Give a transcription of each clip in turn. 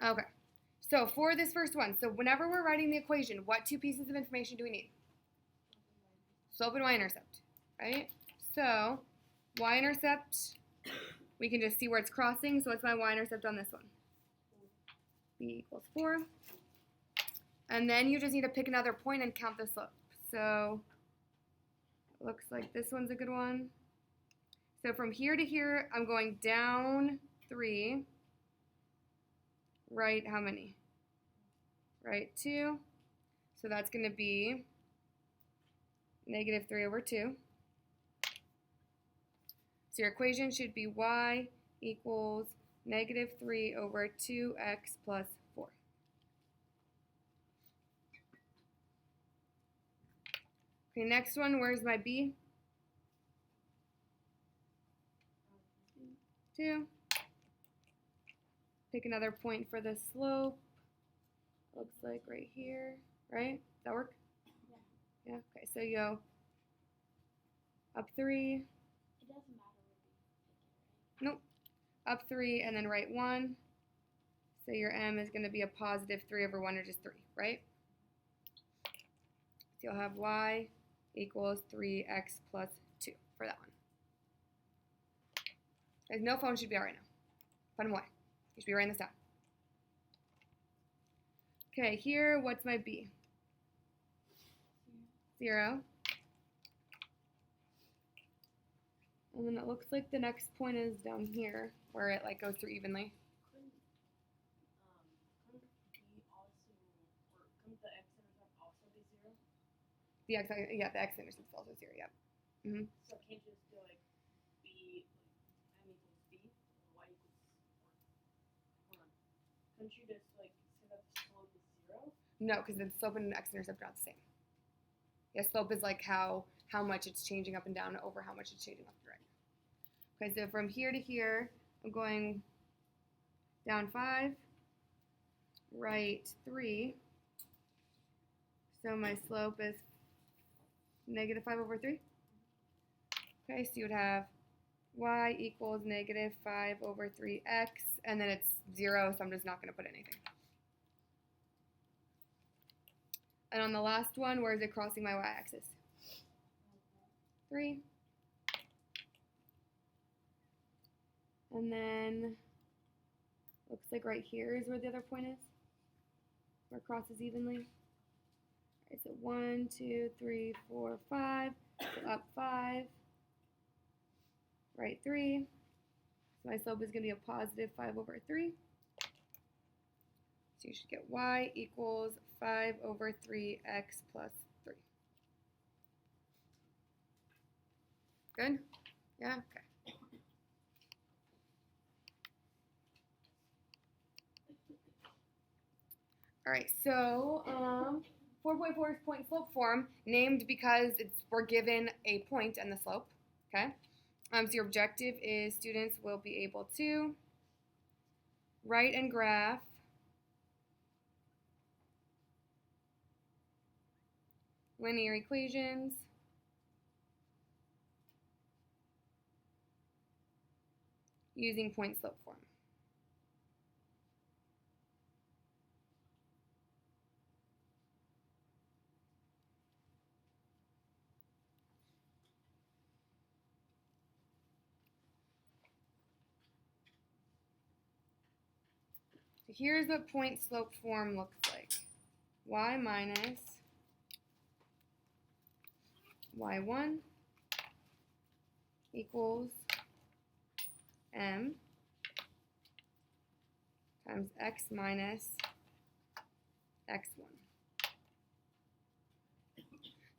Okay. So for this first one, so whenever we're writing the equation, what two pieces of information do we need? Slope and y-intercept, right? So y-intercept, we can just see where it's crossing. So what's my y-intercept on this one? B equals 4. And then you just need to pick another point and count the slope. So it looks like this one's a good one. So from here to here, I'm going down 3. Right, how many? Right, 2. So that's going to be negative 3 over 2. So your equation should be y equals negative 3 over 2x plus 4. Okay, next one, where's my b? 2. Pick another point for the slope. Looks like right here, right? Does that work? Yeah. Okay, so you go up 3. It doesn't matter where we pick it, right? Nope. Up 3 and then right 1. So your m is going to be a positive 3 over 1, or just 3, right? So you'll have y equals 3x plus 2 for that one. Guys, no phone should be out right now. Put them away. You should be writing this down. Okay, here, what's my b? 0. And then it looks like the next point is down here, where it like goes through evenly. Couldn't B also, or couldn't the x-intercept also be 0? The x-intercept is also 0, yeah. Mm-hmm. So can't you just do like b, like m equals b, or y equals, or, hold on. Couldn't you just like say that the slope is 0? No, because the slope and x-intercept are not the same. Yeah, slope is like how much it's changing up and down over how much it's changing left and right. Okay, so from here to here, I'm going down 5, right 3. So my slope is negative 5 over 3. Okay, so you would have y equals negative 5 over 3x, and then it's 0, so I'm just not going to put anything. And on the last one, where is it crossing my y-axis? 3. And then, looks like right here is where the other point is, where it crosses evenly. All right, so 1, 2, 3, 4, 5, so up 5, right 3. So my slope is going to be a positive 5 over 3. So you should get y equals 5 over 3x plus 3. Good? Yeah? Okay. All right, so 4.4 is point slope form, named because we're given a point and the slope, okay? So your objective is students will be able to write and graph linear equations using point slope form. So here's what point slope form looks like. Y minus y1 equals m times x minus x1.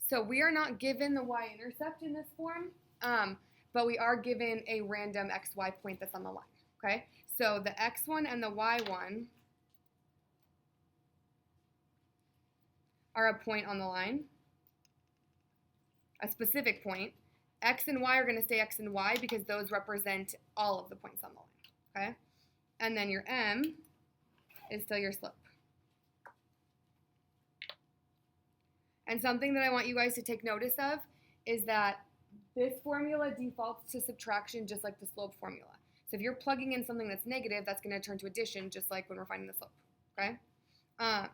So we are not given the y-intercept in this form, but we are given a random xy point that's on the line, okay? So the x1 and the y1 are a point on the line, a specific point. X and y are going to stay x and y because those represent all of the points on the line, okay? And then your m is still your slope. And something that I want you guys to take notice of is that this formula defaults to subtraction just like the slope formula. So if you're plugging in something that's negative, that's going to turn to addition, just like when we're finding the slope, okay? And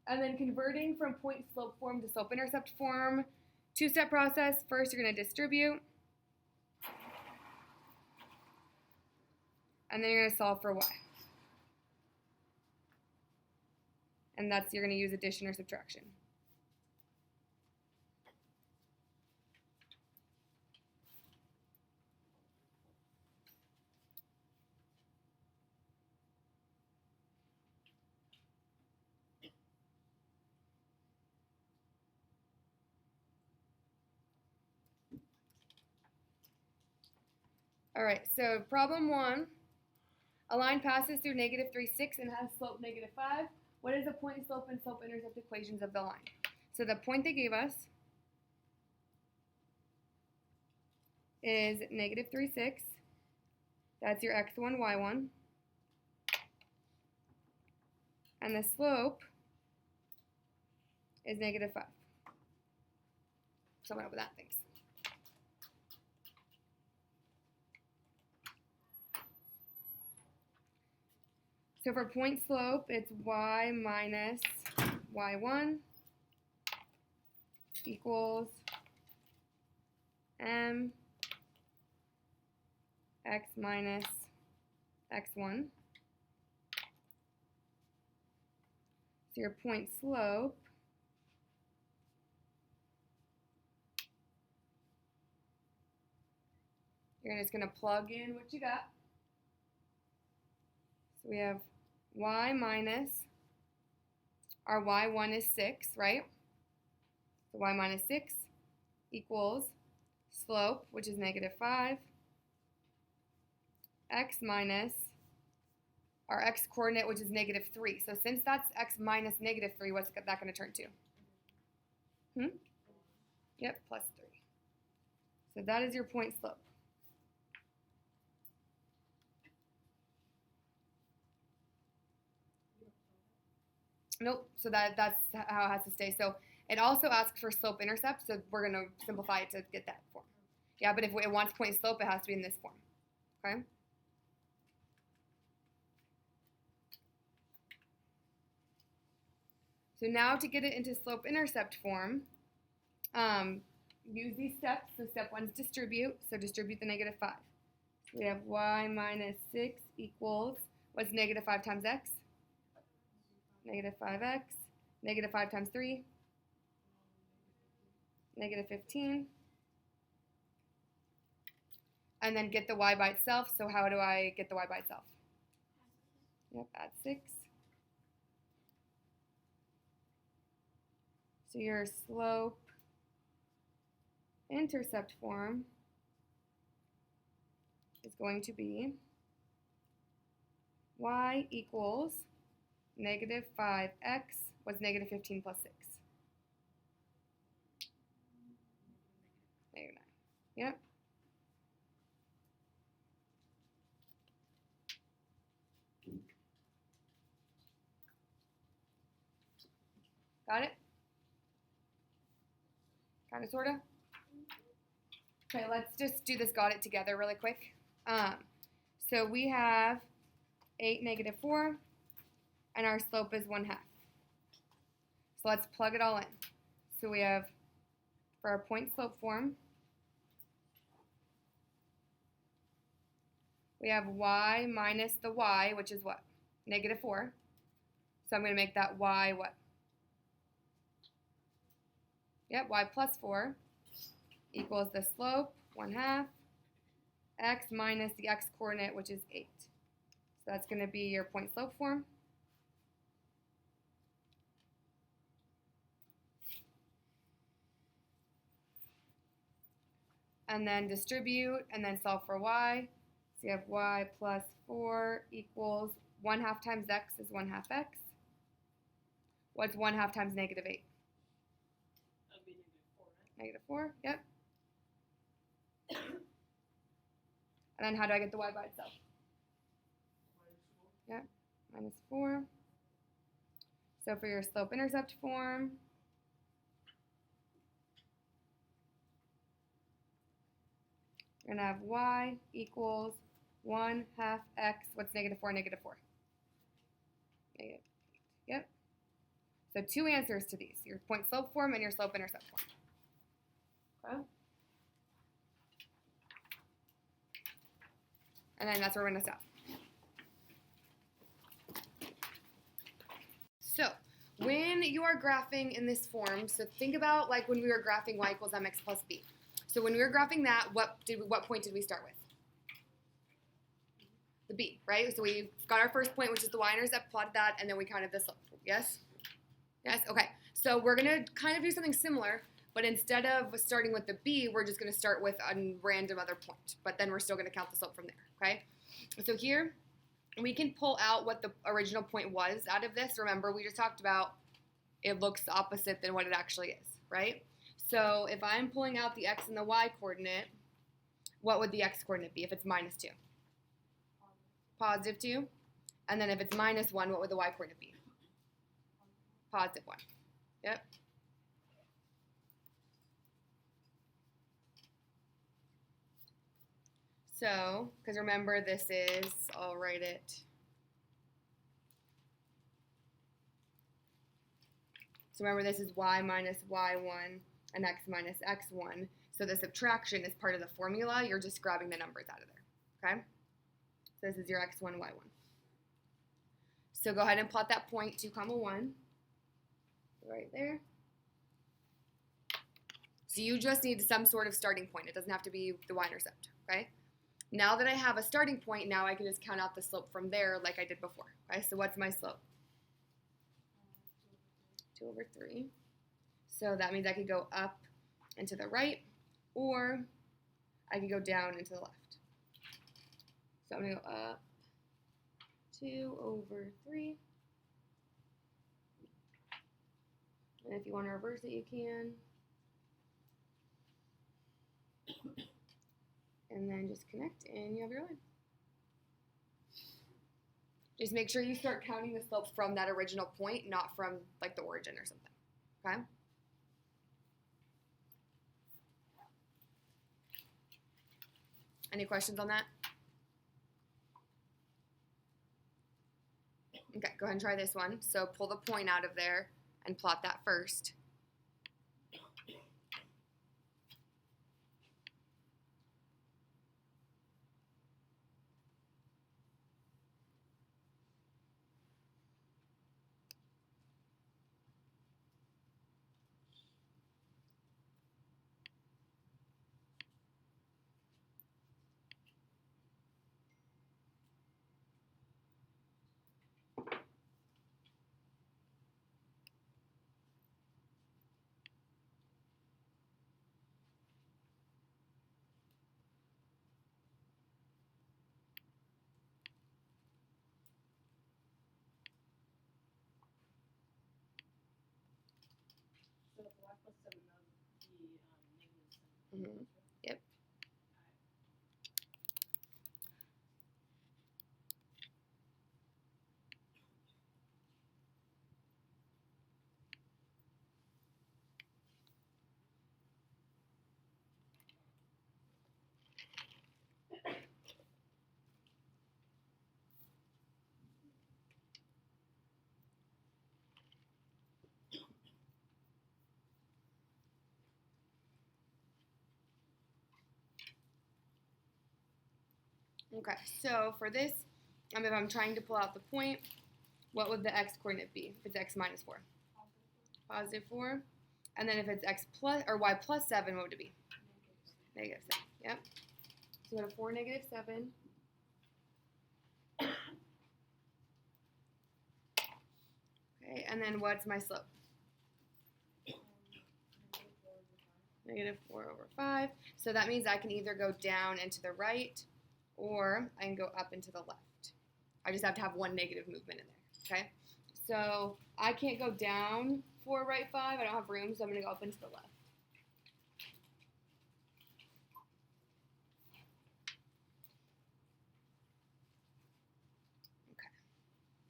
then converting from point slope form to slope intercept form, two-step process. First, you're going to distribute, and then you're going to solve for y. And that's, you're going to use addition or subtraction. All right, so problem 1, a line passes through negative 3, 6 and has slope negative 5. What is the point, slope, and slope intercept equations of the line? So the point they gave us is negative 3, 6. That's your x1, y1. And the slope is negative 5. Someone over that, thanks. So for point slope, it's y minus y1 equals m x minus x1. So your point slope you're just going to plug in what you got. So we have y minus, our y1 is 6, right? So y minus 6 equals slope, which is negative 5, x minus our x coordinate, which is negative 3. So since that's x minus negative 3, what's that going to turn to? Yep, plus 3. So that is your point slope. Nope, so that's how it has to stay. So it also asks for slope intercept, so we're going to simplify it to get that form. Yeah, but if it wants point slope, it has to be in this form, okay? So now to get it into slope intercept form, use these steps. So step 1 is distribute, so distribute the negative 5. So we have y minus 6 equals, what's negative 5 times x? Negative 5x, negative 5 times 3, negative 15. And then get the y by itself. So how do I get the y by itself? Yep, add 6. So your slope intercept form is going to be y equals negative 5x was negative 15 plus 6. Negative 9. Yep. Got it? Kind of, sort of? Okay, let's just do this got it together really quick. So we have 8, negative 4, and our slope is 1/2. So let's plug it all in. So we have, for our point slope form, we have y minus the y, which is what? Negative 4. So I'm going to make that y what? Yep, y plus 4 equals the slope, 1/2, x minus the x coordinate, which is 8. So that's going to be your point slope form. And then distribute, and then solve for y. So you have y plus 4 equals 1/2 times x is 1/2 x. What's 1/2 times negative 8? That would be negative 4, right? Negative 4, yep. And then how do I get the y by itself? -4. Yep, minus 4. So for your slope intercept form, you're going to have y equals 1 half x. What's negative 4? Negative 4. Negative 8. Yep. So two answers to these. Your point slope form and your slope intercept form. Okay. And then that's where we're going to stop. So when you are graphing in this form, so think about like when we were graphing y equals mx plus b. So when we were graphing that, what point did we start with? The b, right? So we got our first point, which is the y-intercept, plotted that, and then we counted the slope. Yes? Yes? Okay. So we're going to kind of do something similar, but instead of starting with the b, we're just going to start with a random other point. But then we're still going to count the slope from there, okay? So here, we can pull out what the original point was out of this. Remember, we just talked about it looks opposite than what it actually is, right? So if I'm pulling out the x and the y coordinate, what would the x coordinate be if it's minus 2? Positive 2. And then if it's minus 1, what would the y coordinate be? Positive 1. Yep. So, because remember this is, I'll write it. So remember this is y minus y1 and x minus x1. So the subtraction is part of the formula. You're just grabbing the numbers out of there, okay? So this is your x1, y1. So go ahead and plot that point 2, 1, right there. So you just need some sort of starting point. It doesn't have to be the y-intercept, okay? Now that I have a starting point, now I can just count out the slope from there like I did before, okay? So what's my slope? 2 over 3. So that means I could go up and to the right, or I could go down and to the left. So I'm going to go up 2 over 3. And if you want to reverse it, you can. And then just connect, and you have your line. Just make sure you start counting the slope from that original point, not from like the origin or something, okay? Any questions on that? Okay, go ahead and try this one. So pull the point out of there and plot that first. So if y plus 7, that would be negative 7. Mm-hmm. Yep. Okay, so for this, if I'm trying to pull out the point, what would the x coordinate be if it's x minus 4? Positive 4. And then if it's x plus or y plus 7, what would it be? Negative 7. Yep. So we go to 4, negative 7. Okay, and then what's my slope? Negative 4 over 5. So that means I can either go down and to the right, or I can go up and to the left. I just have to have one negative movement in there, okay? So I can't go down 4, right 5. I don't have room, so I'm going to go up and to the left.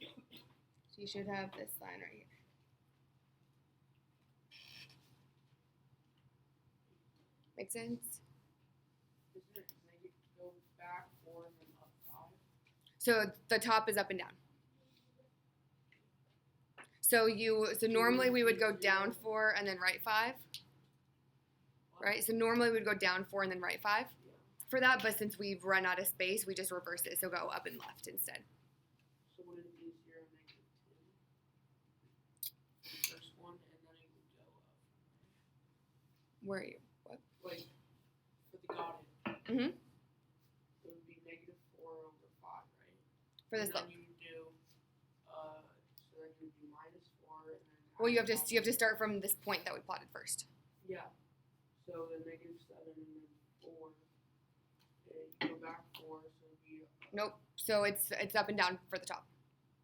Okay. So you should have this line right here. Make sense? Go back 4 and then up So the top is up and down. So normally we would go down 4 and then right 5, right? So normally we would go down 4 and then right 5 for that, but since we've run out of space, we just reverse it, so go up and left instead. So would it be 0, -2? The first one, and then it would go up. Where are you? What? Like, for the got it. Mhm. It would be -4/5, right? For the and slope. then you do, so then you would do -4, and then. Well, you have to start from this point that we plotted first. Yeah. So then -7 and then 4. Okay, you go back 4, so it'd be. Nope. So it's up and down for the top.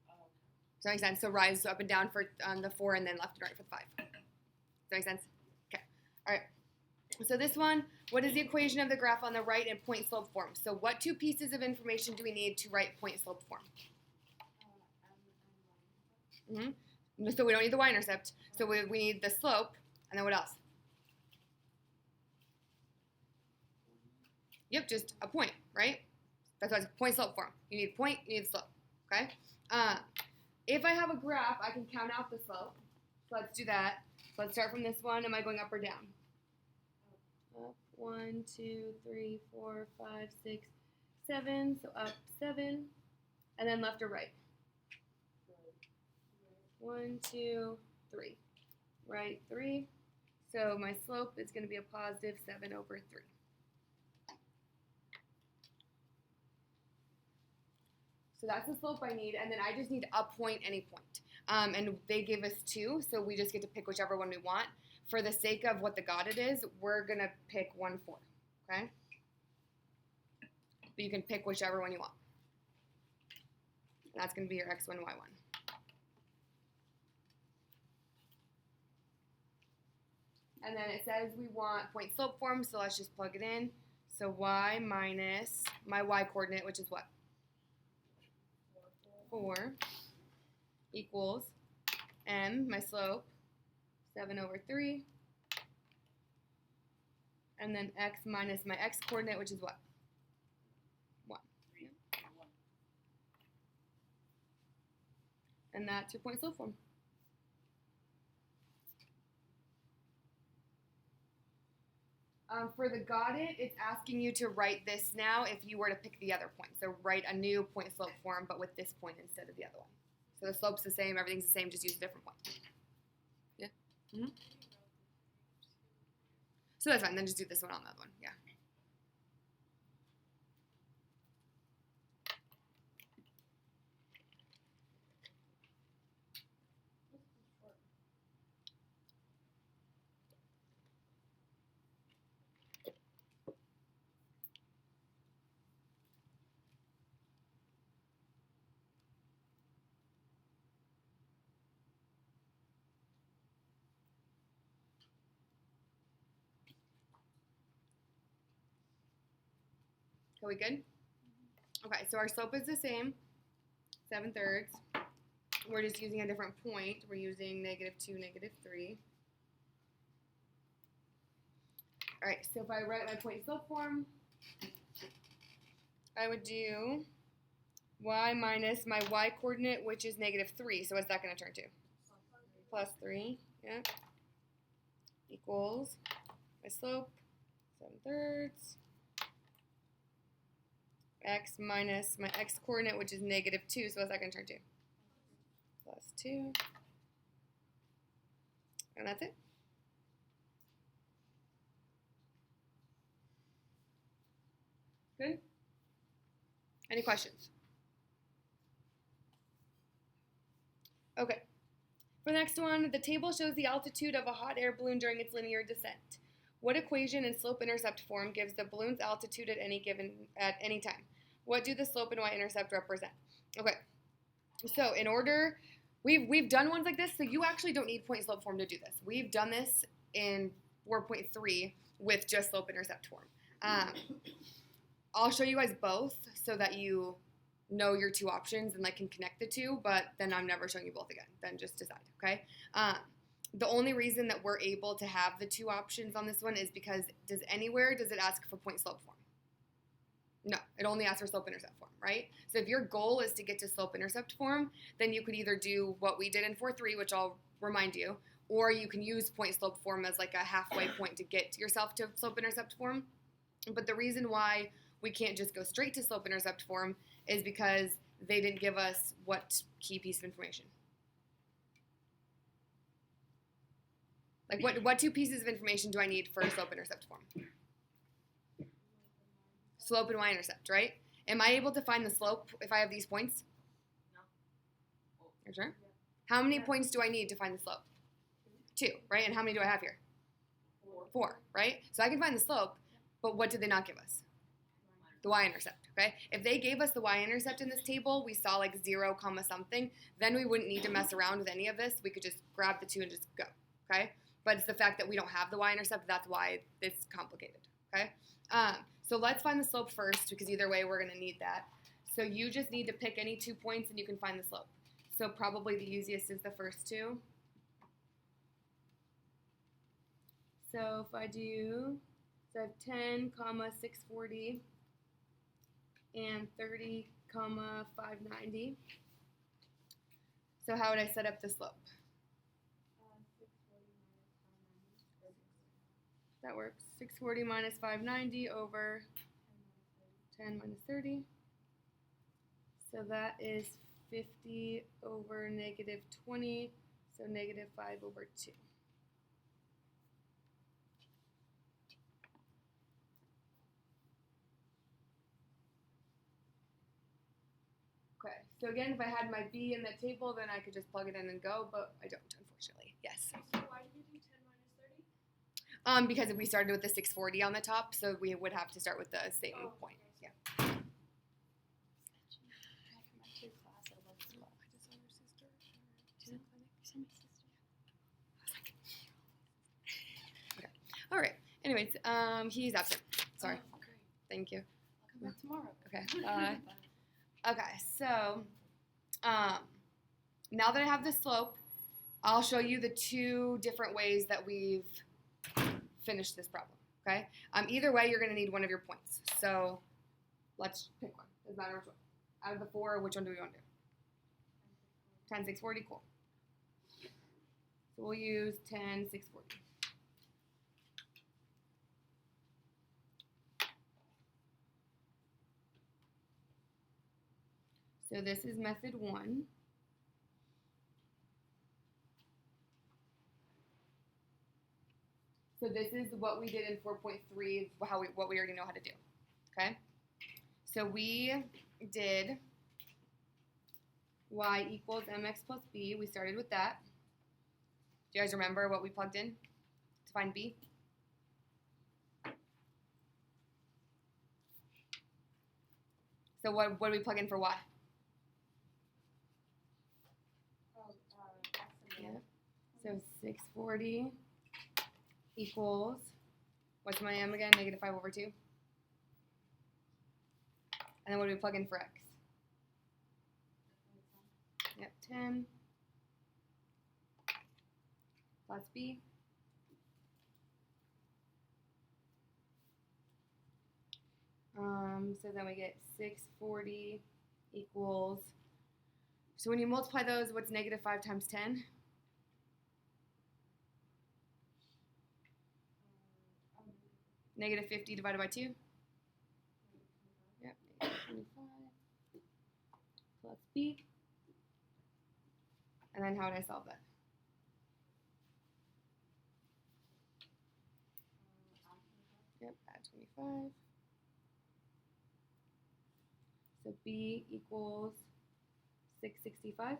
Okay. Does that make sense? So rise up and down for the 4 and then left and right for the 5. Does that make sense? Okay. All right. So this one, what is the equation of the graph on the right in point slope form? So what 2 pieces of information do we need to write point slope form? So we don't need the y-intercept. So we need the slope, and then what else? Yep, just a point, right? That's why it's point slope form. You need point, you need slope, okay? If I have a graph, I can count out the slope. So let's do that. So let's start from this one. Am I going up or down? Up, 1, 2, 3, 4, 5, 6, 7. So up 7, and then left or right? 1, 2, 3. Right 3. So my slope is going to be a positive 7/3. So that's the slope I need, and then I just need a point, any point. And they give us 2, so we just get to pick whichever one we want. For the sake of what the got it is, we're going to pick 1, 4, okay? But you can pick whichever one you want. And that's going to be your x1, y1. And then it says we want point slope form, so let's just plug it in. So y minus my y coordinate, which is what? 4 equals m, my slope, 7/3. And then x minus my x coordinate, which is what? 1. 3, 1. And that's your point slope form. For the got it, it's asking you to write this now if you were to pick the other point. So write a new point slope form, but with this point instead of the other one. So the slope's the same, everything's the same, just use a different point. Yeah? Mm-hmm. So that's fine, then just do this one on the other one, yeah. Are we good? Okay, so our slope is the same, 7/3. We're just using a different point. We're using -2, -3. All right, so if I write my point slope form, I would do y minus my y coordinate, which is -3. So what's that going to turn to? +3, yeah, equals my slope, 7/3. X minus my x coordinate, which is -2. So what's that going to turn to? +2. And that's it. Good? Any questions? Okay. For the next one, the table shows the altitude of a hot air balloon during its linear descent. What equation in slope-intercept form gives the balloon's altitude at any time? What do the slope and y-intercept represent? Okay, so in order, we've done ones like this, so you actually don't need point slope form to do this. We've done this in 4.3 with just slope-intercept form. I'll show you guys both so that you know your 2 options and can connect the 2, but then I'm never showing you both again. Then just decide, okay? The only reason that we're able to have the 2 options on this one is because does it ask for point slope form? No, it only asks for slope-intercept form, right? So if your goal is to get to slope-intercept form, then you could either do what we did in 4.3, which I'll remind you, or you can use point-slope form as like a halfway point to get yourself to slope-intercept form. But the reason why we can't just go straight to slope-intercept form is because they didn't give us what key piece of information. Like what two pieces of information do I need for slope-intercept form? Slope and y-intercept, right? Am I able to find the slope if I have these points? No. You're sure? How many Yeah. points do I need to find the slope? 2, right? And how many do I have here? 4, right? So I can find the slope, but what did they not give us? The y-intercept, okay? If they gave us the y-intercept in this table, we saw like 0 comma something, then we wouldn't need to mess around with any of this. We could just grab the 2 and just go, okay? But it's the fact that we don't have the y-intercept, that's why it's complicated, okay? So let's find the slope first, because either way we're going to need that. So you just need to pick any 2 points and you can find the slope. So probably the easiest is the first 2. So if I do, so I have 10, comma 640 and 30, comma 590. So how would I set up the slope? 640 minus 590. That works. 640 minus 590 over 10 minus 30. So that is 50 over negative 20, so negative 5 over 2. Okay, so again, if I had my b in that table, then I could just plug it in and go, but I don't, unfortunately. Yes. So why did you do 10 minus 30? Because if we started with the 640 on the top, so we would have to start with the same point. Yeah. Okay. All right. Anyways, he's absent. Sorry. Oh, great. Thank you. I'll come back tomorrow. Okay. Okay. So, now that I have the slope, I'll show you the 2 different ways that we've finished this problem. Okay. Either way, you're going to need one of your points. So, let's pick one. Doesn't matter which one. Out of the 4, which one do we want to do? 10, 640. Cool. So we'll use 10, 640. So this is method 1. So this is what we did in 4.3, what we already know how to do. Okay? So we did y equals mx plus b. We started with that. Do you guys remember what we plugged in to find b? So what did we plug in for y? Yeah. So 640 equals, what's my m again? Negative 5 over 2. And then what do we plug in for x? Yep, 10 plus b. So then we get 640 equals, so when you multiply those, what's negative 5 times 10? Negative 50 divided by 2? Yep, negative 25 plus b. And then how would I solve that? Yep, add 25. So b equals 665.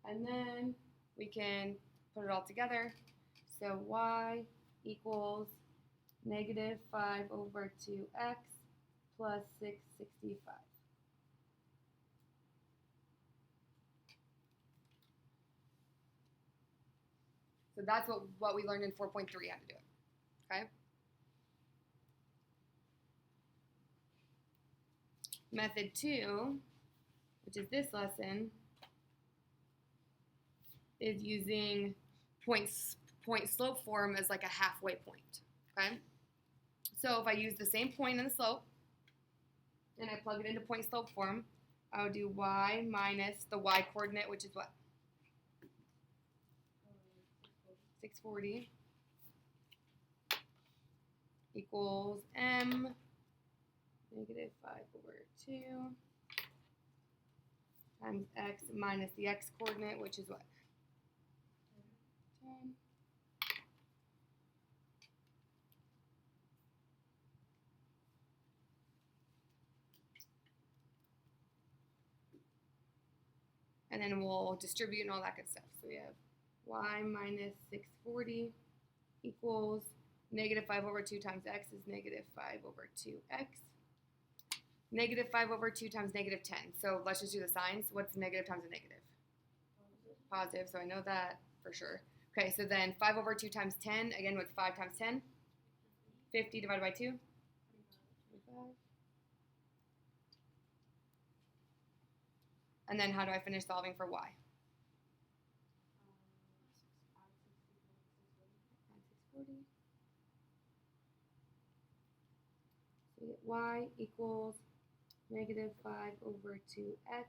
And then we can put it all together. So y equals negative 5 over 2x plus 665. So that's what we learned in 4.3 how to do it. Okay? Method 2, which is this lesson, is using point slope form as like a halfway point, okay? So if I use the same point in the slope and I plug it into point slope form, I would do y minus the y coordinate, which is what? 640 equals m negative 5 over 2 times x minus the x coordinate, which is what? 10. And then we'll distribute and all that good stuff. So we have y minus 640 equals negative 5 over 2 times x is negative 5 over 2x. Negative 5 over 2 times negative 10. So let's just do the signs. What's negative times a negative? Positive, so I know that for sure. Okay, so then 5 over 2 times 10. Again, what's 5 times 10? 50 divided by 2? 25. And then how do I finish solving for y? 640. So we get y equals negative 5 over 2x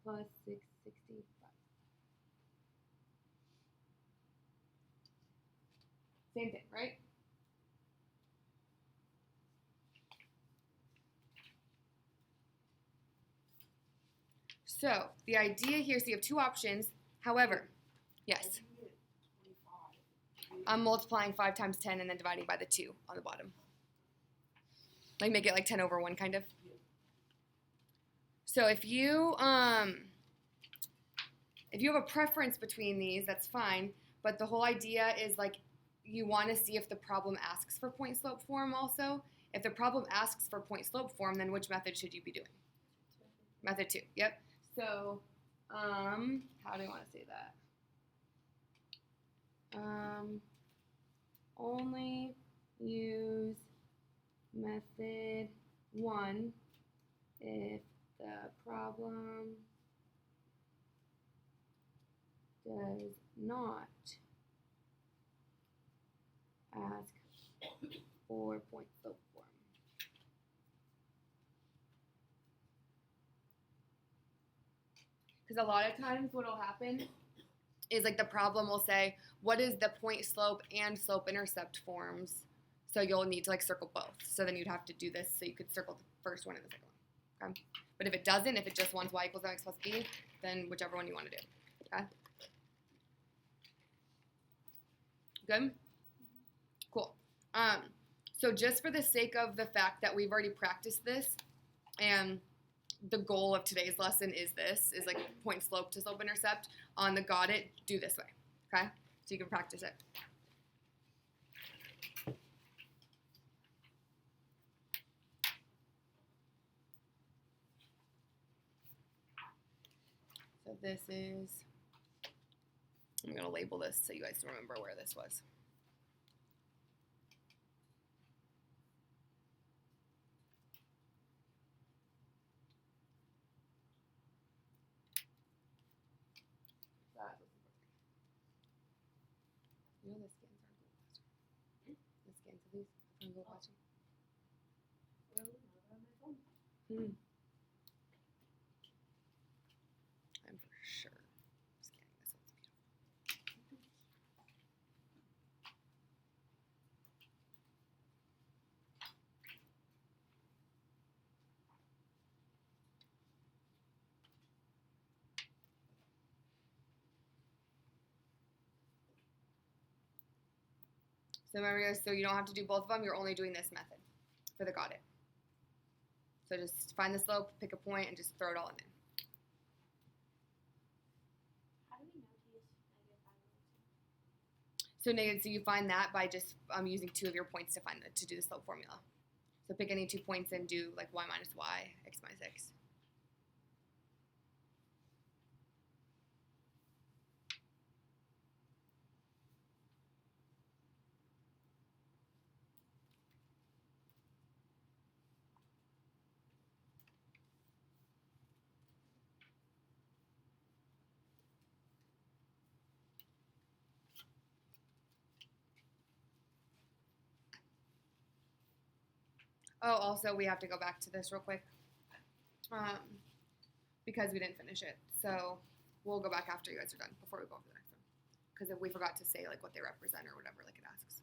plus 665. Same thing, right? So the idea here, so you have two options. However, yes, I'm multiplying 5 times 10 and then dividing by the 2 on the bottom. Like make it like 10 over 1 kind of. So if you have a preference between these, that's fine. But the whole idea is like you want to see if the problem asks for point slope form also. If the problem asks for point slope form, then which method should you be doing? Method 2. Yep. So how do I want to say that? Only use method 1 if the problem does not ask for point slope form. Because a lot of times what will happen is like the problem will say, what is the point slope and slope intercept forms? So you'll need to like circle both. So then you'd have to do this so you could circle the first one and the second one. Okay? But if it doesn't, if it just wants y equals mx plus b, then whichever one you want to do. Okay? Good? Cool. So just for the sake of the fact that we've already practiced this, and the goal of today's lesson is like point slope to slope intercept, on the got it, do this way. Okay? So you can practice it. So this is, I'm going to label this so you guys remember where this was. You know the scans aren't Google Classroom. The scans of these are from Google Classroom. I'm for sure scanning this. It's beautiful. So remember, so you don't have to do both of them. You're only doing this method for the got it. So just find the slope, pick a point, and just throw it all in there. How do we know he is negative 5 over 2? So negative, so you find that by just using 2 of your points to do the slope formula. So pick any 2 points and do like y minus y, x minus x. Oh, also, we have to go back to this real quick because we didn't finish it. So we'll go back after you guys are done before we go over the next one. Because if we forgot to say like what they represent or whatever, like it asks.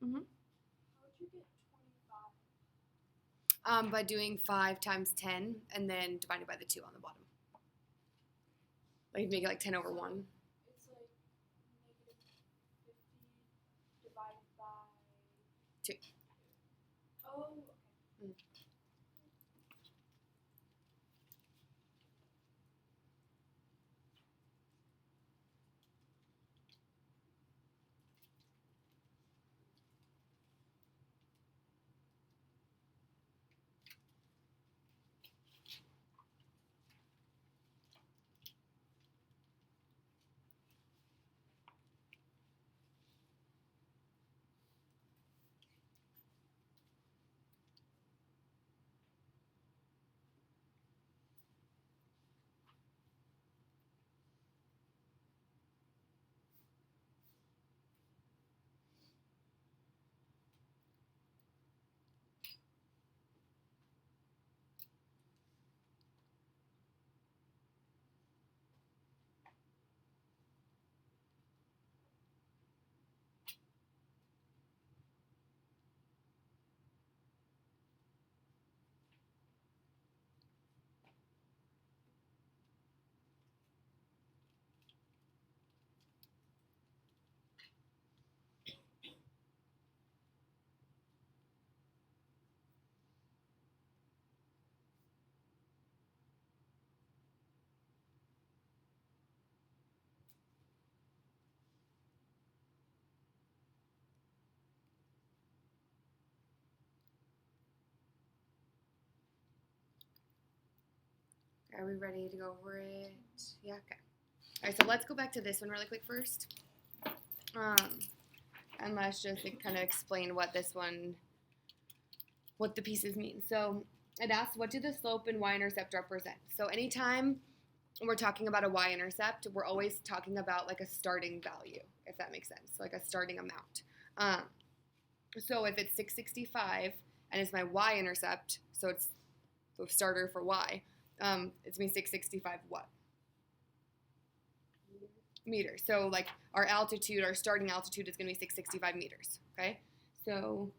Mm-hmm. How would you get 25? By doing 5 times 10 and then divided by the 2 on the bottom. Like make it like 10 over 1. It's like negative 50 divided by 2. Oh, okay. Mm. Are we ready to go over it? Yeah, okay. All right, so let's go back to this one really quick first. And let's just kind of explain what this one, what the pieces mean. So it asks, what do the slope and y-intercept represent? So anytime we're talking about a y-intercept, we're always talking about like a starting value, if that makes sense, like a starting amount. So if it's 665 and it's my y-intercept, so it's the starter for y, it's me 665 what? Meters. So like our altitude, our starting altitude is going to be 665 meters. Okay, so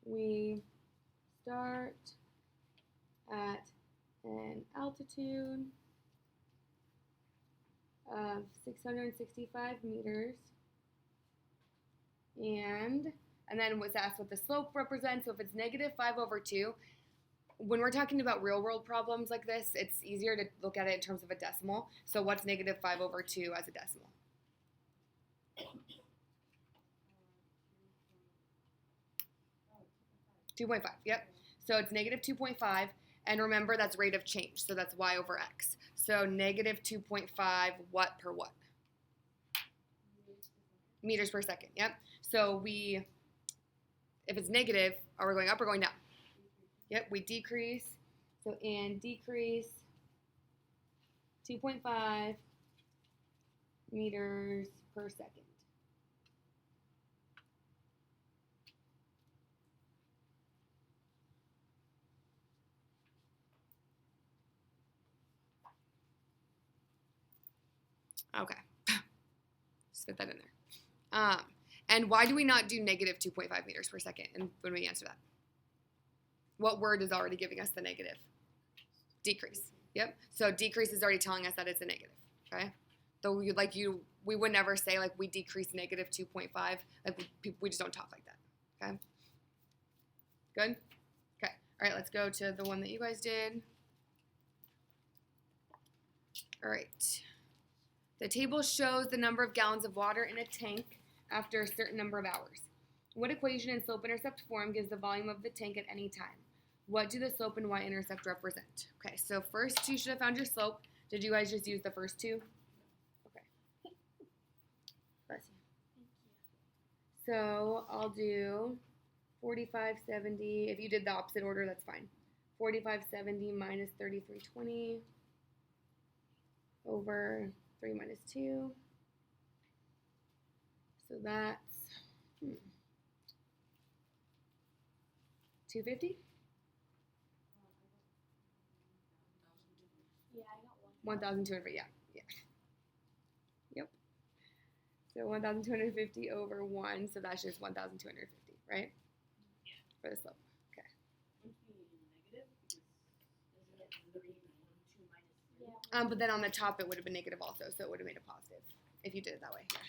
we start at an altitude of 665 meters, and then was asked what the slope represents. So if it's negative 5 over 2, when we're talking about real world problems like this, it's easier to look at it in terms of a decimal. So what's negative 5 over 2 as a decimal? 2.5, yep. So it's negative 2.5, and remember that's rate of change, so that's y over x. So negative 2.5 what per what? meters per second. Yep. So if it's negative, are we going up or going down? Yep, we decrease. So and decrease 2.5 meters per second. Okay. Just fit that in there. And why do we not do negative 2.5 meters per second and when we answer that? What word is already giving us the negative? Decrease. Yep. So decrease is already telling us that it's a negative. Okay. Though we would never say like we decrease negative 2.5. Like we just don't talk like that. Okay. Good. Okay. All right. Let's go to the one that you guys did. All right. The table shows the number of gallons of water in a tank after a certain number of hours. What equation in slope-intercept form gives the volume of the tank at any time? What do the slope and y-intercept represent? Okay, so first you should have found your slope. Did you guys just use the first two? Okay. Bless you. So I'll do 4570. If you did the opposite order, that's fine. 4570 minus 3320 over 3 minus 2. So that's 250? Yeah, I got 1,200, yeah. Yep. So 1,250 over 1, so that's just 1,250, right? Yeah. For the slope. Okay. Wouldn't be negative because isn't it 3 2 minus 3? But then on the top it would have been negative also, so it would have made it positive if you did it that way. Yeah.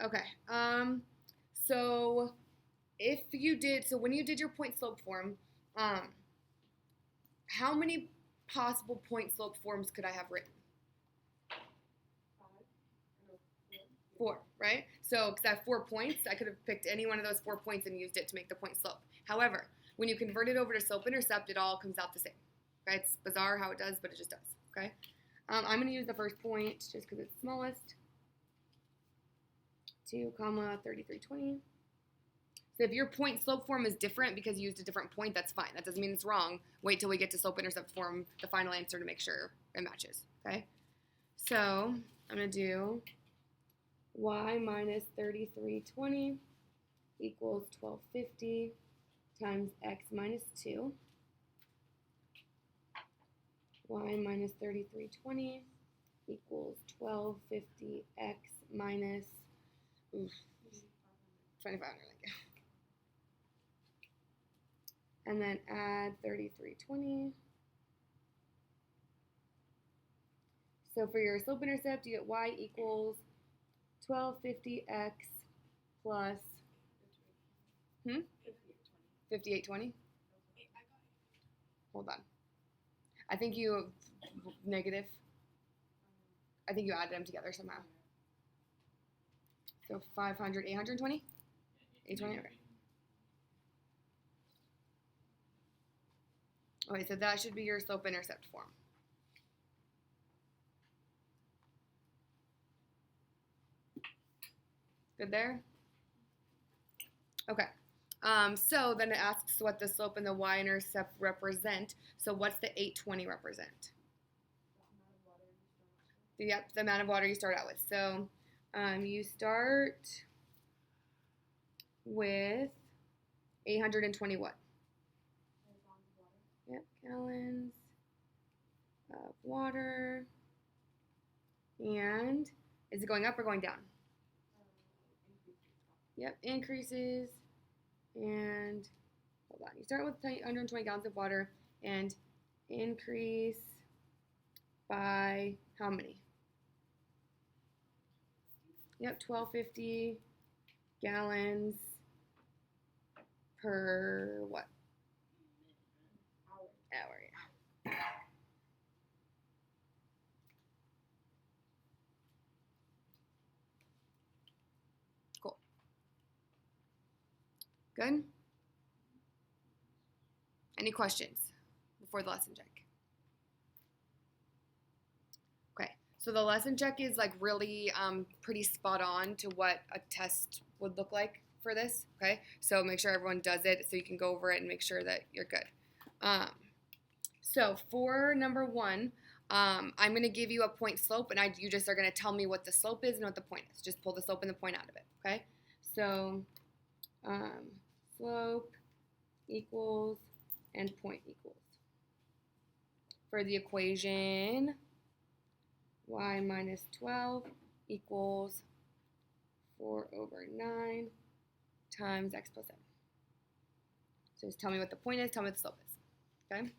Okay. So when you did your point slope form, how many possible point slope forms could I have written? 5? No, 4, right? So, because I have 4 points, I could have picked any one of those 4 points and used it to make the point slope. However, when you convert it over to slope-intercept, it all comes out the same. Okay? It's bizarre how it does, but it just does. Okay? I'm going to use the first point just because it's smallest. 2, 3320. So if your point slope form is different because you used a different point, that's fine. That doesn't mean it's wrong. Wait till we get to slope-intercept form, the final answer, to make sure it matches. Okay? So I'm going to do y minus 3320 equals 1250 times x minus 2. Y minus 3320 equals 1250x minus 2,500. And then add 3320. So for your slope intercept, you get y equals 1250x plus 5820. Hold on. I think you negative. I think you added them together somehow. So 500, 820? 820, okay. Okay, so that should be your slope intercept form. Good there? Okay. So then it asks what the slope and the y-intercept represent. So what's the 820 represent? Yep, the amount of water you start out with. So you start with 820 what? Yep, gallons of water. And is it going up or going down? Yep, increases. And hold on, you start with 120 gallons of water and increase by how many? Yep, 1250 gallons per what? Hour, yeah. Cool. Good? Any questions before the lesson check? Okay, So the lesson check is like really pretty spot on to what a test would look like for this, okay? So make sure everyone does it so you can go over it and make sure that you're good. So for number 1, I'm going to give you a point slope, and you just are going to tell me what the slope is and what the point is. Just pull the slope and the point out of it, okay? So slope equals and point equals. For the equation, y minus 12 equals 4/9 times x plus 7. So just tell me what the point is, tell me what the slope is, okay?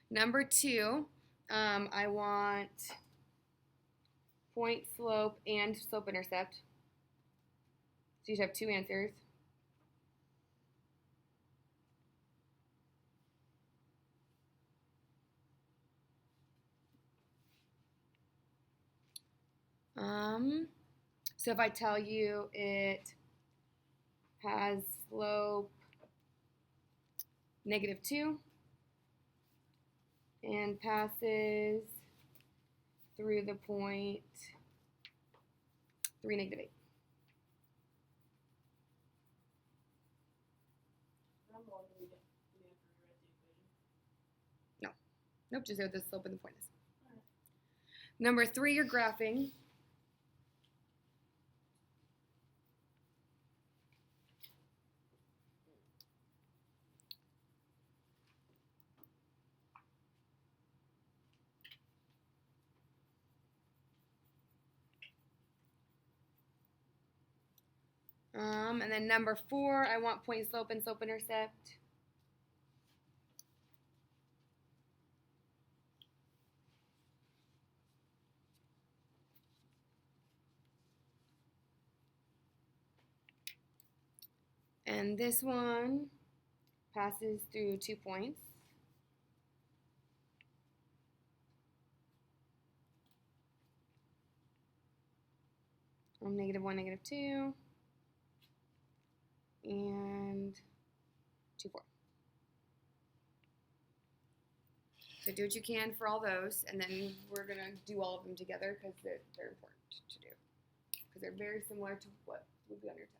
Number 2, I want point slope and slope intercept. So you should have 2 answers. So if I tell you it has slope -2 and passes through the point 3, -8. How long do we get after we write the equation? Nope, just say what the slope and the point is. Alright. Number 3, you're graphing. And then number 4, I want point slope and slope intercept. And this one passes through 2 points. -1, -2. And 2, 4. So do what you can for all those, and then we're going to do all of them together because they're important to do. Because they're very similar to what would be on your test.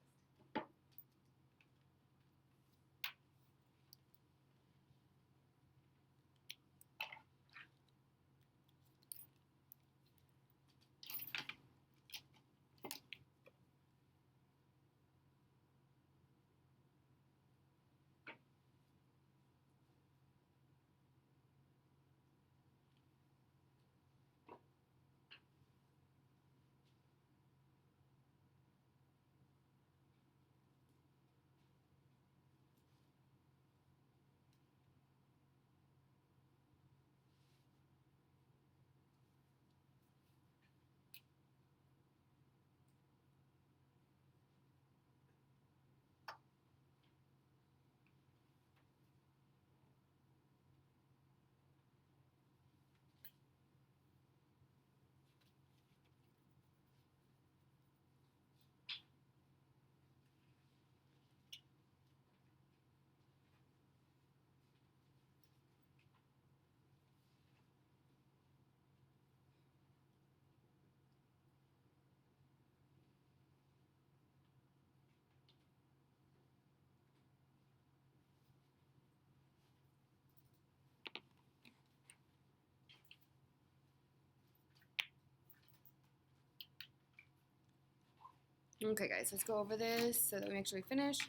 Okay, guys, let's go over this so that we make sure we finish.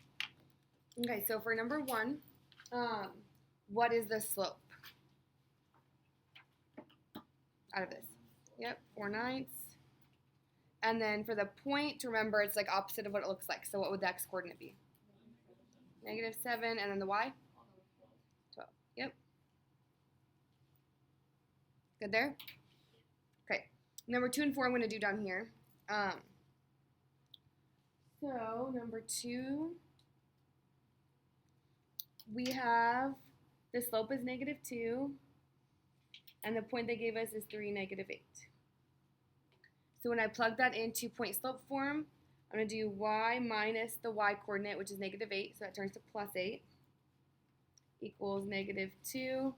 Okay, so for number 1, what is the slope out of this? Yep, 4/9. And then for the point, remember it's like opposite of what it looks like. So what would the x coordinate be? -7, and then the y? 12. Yep. Good there? Okay. Number 2 and 4 I'm going to do down here. So number 2, we have the slope is -2, and the point they gave us is 3, -8. So when I plug that into point slope form, I'm going to do y minus the y coordinate, which is -8, so that turns to +8, equals -2,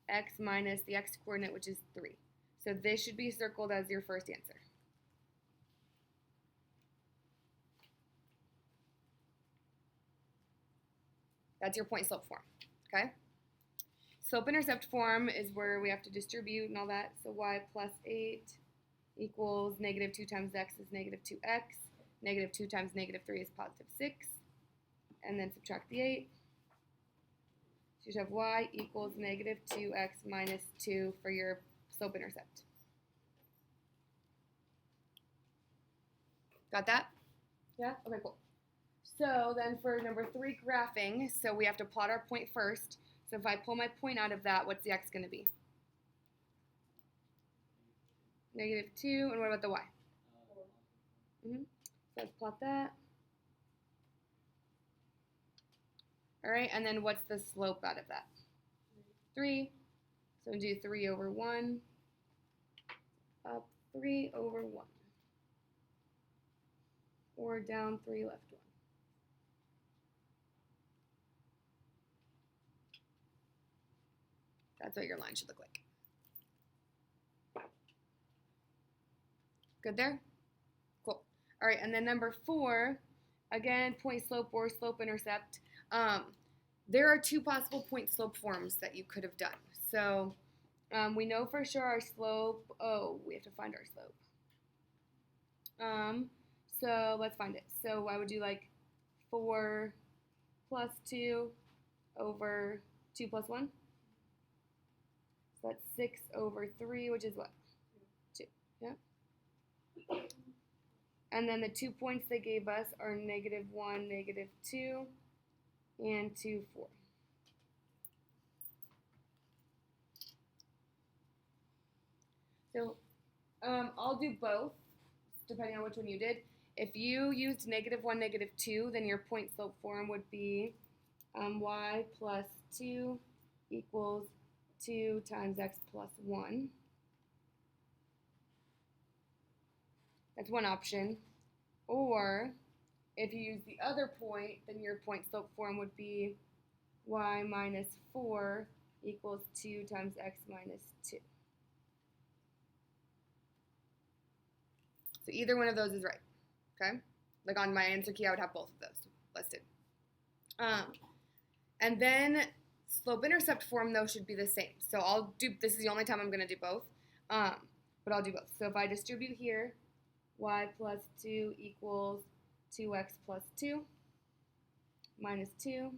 x minus the x coordinate, which is 3. So this should be circled as your first answer. That's your point slope form, okay? Slope-intercept form is where we have to distribute and all that. So y plus 8 equals negative 2 times x is negative 2x. Negative 2 times negative 3 is positive 6. And then subtract the 8. So you should have y equals negative 2x minus 2 for your slope-intercept. Got that? Yeah? Okay, cool. So then for number 3, graphing, so we have to plot our point first. So if I pull my point out of that, what's the x going to be? Negative 2, and what about the y? So let's plot that. All right, and then what's the slope out of that? 3. So we'll do 3 over 1, up 3 over 1. Or down 3, left 1. That's what your line should look like. Good there? Cool. All right, and then number 4, again, point slope or slope intercept. There are 2 possible point slope forms that you could have done. So we know for sure our slope, we have to find our slope. So let's find it. So I would do like 4 plus 2 over 2 plus 1. So that's 6 over 3, which is what? 2. Yeah. And then the 2 points they gave us are negative 1, negative 2, and 2, 4. So I'll do both, depending on which one you did. If you used negative 1, negative 2, then your point slope form would be y plus 2 equals 2 times x plus 1. That's one option. Or if you use the other point, then your point slope form would be y minus 4 equals 2 times x minus 2. So either one of those is right, okay? Like on my answer key, I would have both of those listed. And then slope-intercept form, though, should be the same. So I'll do, this is the only time I'm going to do both, but I'll do both. So if I distribute here, y plus 2 equals 2x plus 2 minus 2.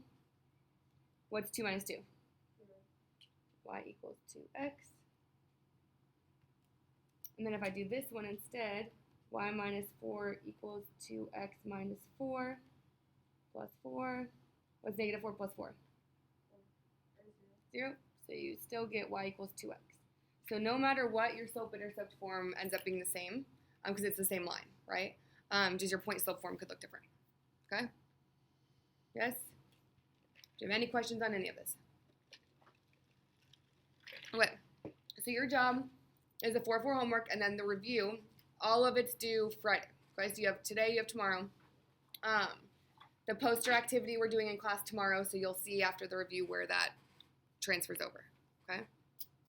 What's 2 minus 2? Y equals 2x. And then if I do this one instead, y minus 4 equals 2x minus 4 plus 4. What's negative 4 plus 4? 0. So you still get y equals 2x. So no matter what, your slope-intercept form ends up being the same because it's the same line, right? Just your point slope form could look different. Okay? Yes? Do you have any questions on any of this? Okay. So your job is the 4-4 homework and then the review. All of it's due Friday. Okay, so you have today, you have tomorrow. The poster activity we're doing in class tomorrow, so you'll see after the review where that transfers over. Okay?